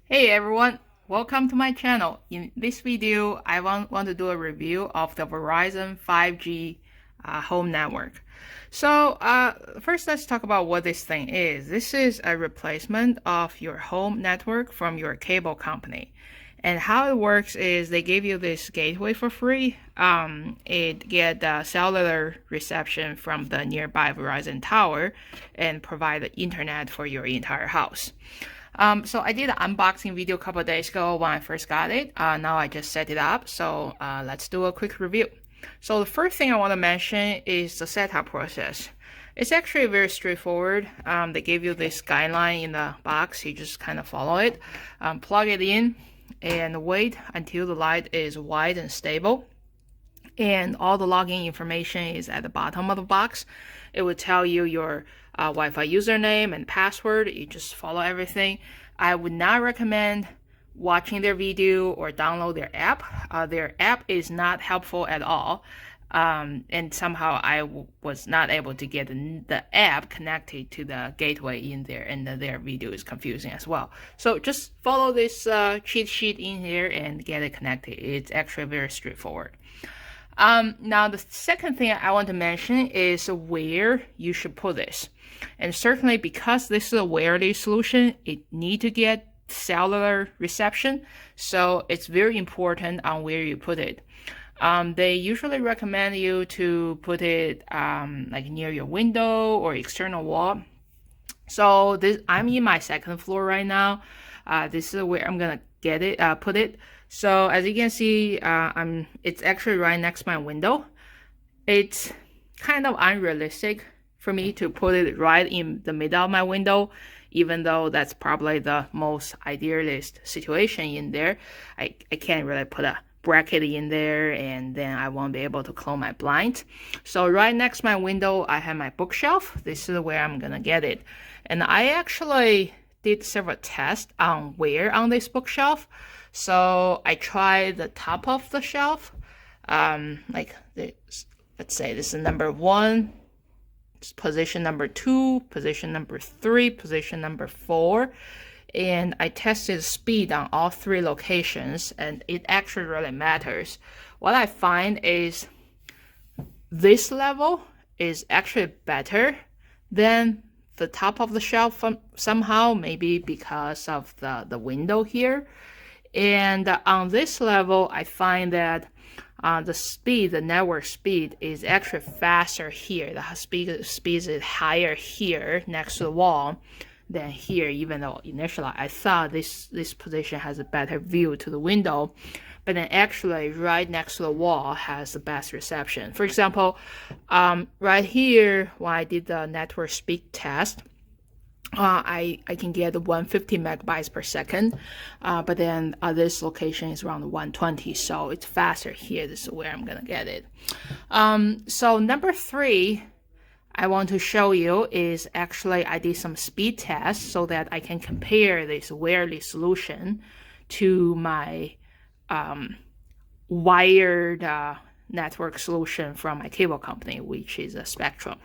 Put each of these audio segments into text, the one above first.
Hey everyone, welcome to my channel. In this video, I want to do a review of the Verizon 5G home network. First let's talk about what this thing is. This is a replacement of your home network from your cable company. And how it works is they give you this gateway for free. It get cellular reception from the nearby Verizon tower and provide the internet for your entire house. So I did an unboxing video a couple of days ago when I first got it. Now I just set it up. So let's do a quick review. So the first thing I want to mention is the setup process. It's actually very straightforward. They give you this guideline in the box. You just kind of follow it, plug it in, and wait until the light is white and stable. And all the login information is at the bottom of the box. It will tell you your Wi-Fi username and password. You just follow everything. I would not recommend watching their video or download their app. Their app is not helpful at all. And somehow I was not able to get the app connected to the gateway in there, and their video is confusing as well. So just follow this cheat sheet in here and get it connected. It's actually very straightforward. Now the second thing I want to mention is where you should put this. And certainly because this is a wireless solution, it needs to get cellular reception. So it's very important on where you put it. They usually recommend you to put it like near your window or external wall. So I'm in my second floor right now. This is where I'm gonna put it. So as you can see, it's actually right next to my window. It's kind of unrealistic for me to put it right in the middle of my window, even though that's probably the most idealist situation in there. I can't really put a bracket in there, and then I won't be able to close my blinds. So right next to my window, I have my bookshelf. This is where I'm gonna get it. And I actually did several tests on where on this bookshelf. So I tried the top of the shelf, like this, let's say this is number 1, position number 2, position number 3, position number 4. And I tested speed on all 3 locations, and it actually really matters. What I find is this level is actually better than the top of the shelf somehow, maybe because of the window here. And on this level, I find that the network speed is actually faster here. The speed is higher here next to the wall than here, even though initially I thought this position has a better view to the window. But then actually right next to the wall has the best reception. For example, right here, when I did the network speed test, I can get 150 megabytes per second, but then this location is around 120, so it's faster here. This is where I'm gonna get it. So number 3 I want to show you is actually I did some speed tests so that I can compare this wireless solution to my wired network solution from my cable company, which is a Spectrum.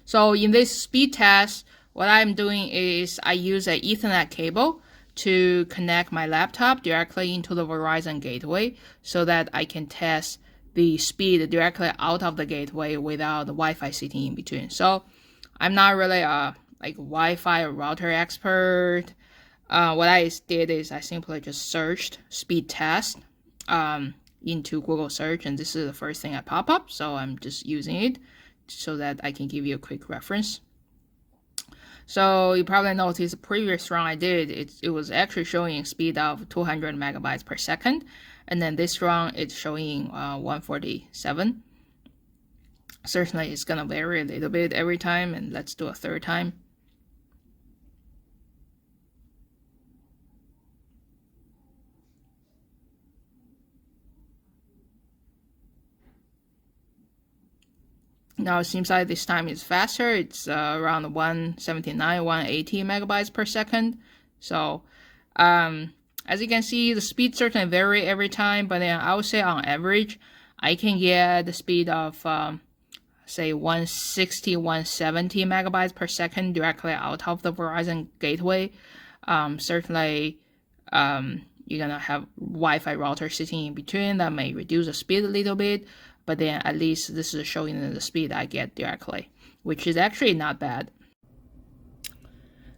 So in this speed test, what I'm doing is I use an Ethernet cable to connect my laptop directly into the Verizon gateway so that I can test the speed directly out of the gateway without the Wi-Fi sitting in between. So I'm not really a Wi-Fi or router expert. What I did is I simply just searched speed test into Google search, and this is the first thing that pop up. So I'm just using it so that I can give you a quick reference. So you probably noticed the previous run I did, it was actually showing a speed of 200 megabytes per second, and then this run it's showing 147. Certainly it's gonna vary a little bit every time, and let's do a third time. Now it seems like this time is faster. It's around 179, 180 megabytes per second. So as you can see, the speed certainly vary every time, but then I would say on average, I can get the speed of say 160, 170 megabytes per second directly out of the Verizon gateway, certainly you're gonna have Wi-Fi router sitting in between that may reduce the speed a little bit, but then at least this is showing the speed I get directly, which is actually not bad.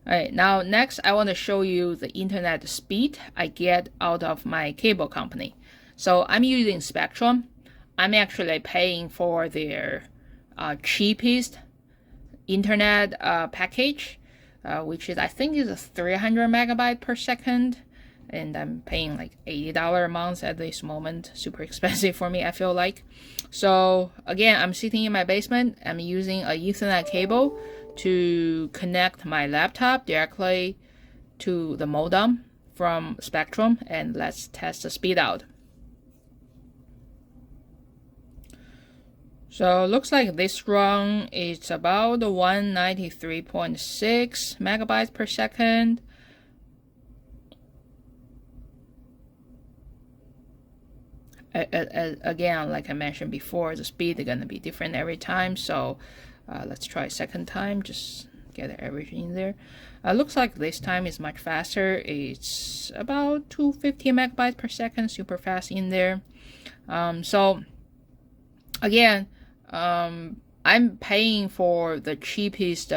Alright, now next I want to show you the internet speed I get out of my cable company. So I'm using Spectrum. I'm actually paying for their cheapest internet package, which is I think is 300 megabyte per second, and I'm paying like $80 a month at this moment. Super expensive for me, I feel like. So again, I'm sitting in my basement. I'm using a Ethernet cable to connect my laptop directly to the modem from Spectrum, and let's test the speed out. So looks like this run is about 193.6 megabytes per second. Again, like I mentioned before, the speed is going to be different every time. So let's try a second time, just get everything in there. Looks like this time is much faster. It's about 250 megabytes per second, super fast in there. So again, I'm paying for the cheapest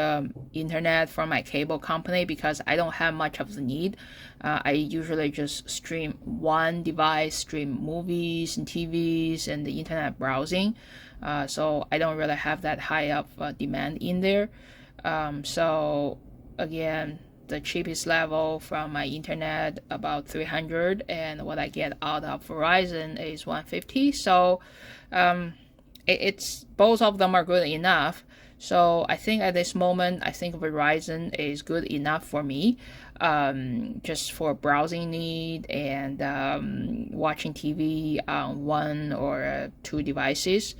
internet from my cable company because I don't have much of the need. I usually just stream one device, stream movies and TVs and the internet browsing. So I don't really have that high of demand in there. So again, the cheapest level from my internet about 300, and what I get out of Verizon is 150. So it's both of them are good enough. So I think at this moment, I think Verizon is good enough for me, just for browsing need and watching TV on one or two devices.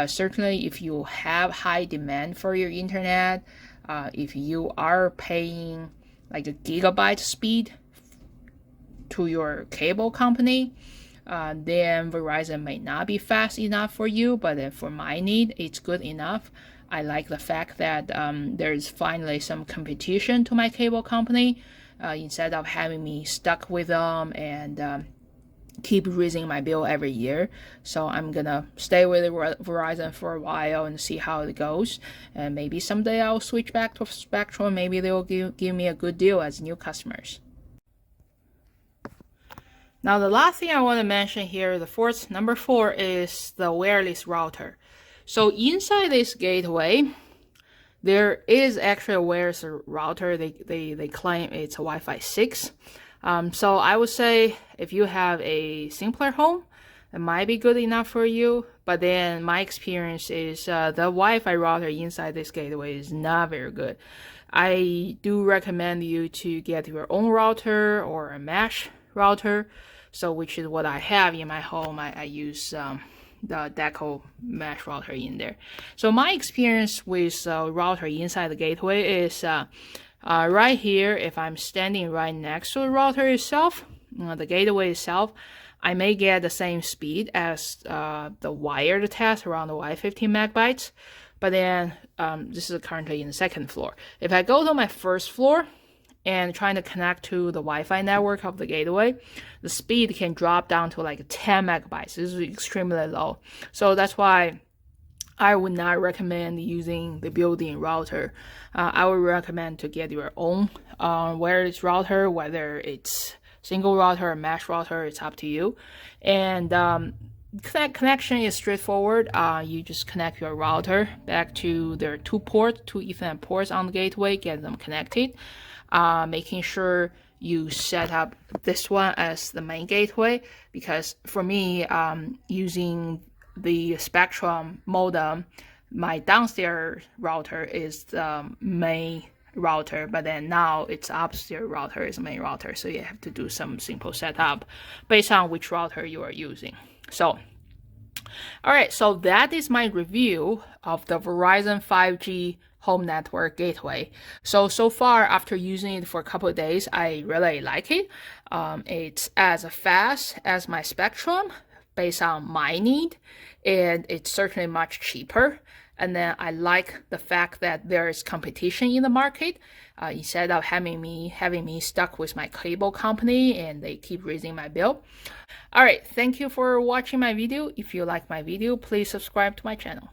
Certainly, if you have high demand for your internet, if you are paying like a gigabyte speed to your cable company, then Verizon may not be fast enough for you, but then for my need, it's good enough. I like the fact that there's finally some competition to my cable company, instead of having me stuck with them and keep raising my bill every year. So I'm gonna stay with Verizon for a while and see how it goes. And maybe someday I'll switch back to Spectrum. Maybe they'll give me a good deal as new customers. Now the last thing I want to mention here, number 4 is the wireless router. So inside this gateway, there is actually a wireless router. They claim it's a Wi-Fi 6. So I would say if you have a simpler home, it might be good enough for you. But then my experience is the Wi-Fi router inside this gateway is not very good. I do recommend you to get your own router or a mesh router. So which is what I have in my home. I use the Deco mesh router in there. So my experience with router inside the gateway is right here. If I'm standing right next to the router itself, the gateway itself, I may get the same speed as the wired test, around the 15 megabytes. But then this is currently in the second floor. If I go to my first floor and trying to connect to the Wi-Fi network of the gateway, the speed can drop down to like 10 megabytes. This is extremely low. So that's why I would not recommend using the built-in router. I would recommend to get your own wireless router, whether it's single router or mesh router, it's up to you. And connection is straightforward. You just connect your router back to their two Ethernet ports on the gateway, get them connected. Making sure you set up this one as the main gateway, because for me, using the Spectrum modem, my downstairs router is the main router, but then now it's upstairs router is the main router, so you have to do some simple setup based on which router you are using. So alright, so that is my review of the Verizon 5G home network gateway. So far, after using it for a couple of days, I really like it. It's as fast as my Spectrum based on my need, and it's certainly much cheaper. And then I like the fact that there is competition in the market, instead of having me stuck with my cable company and they keep raising my bill. All right, thank you for watching my video. If you like my video, please subscribe to my channel.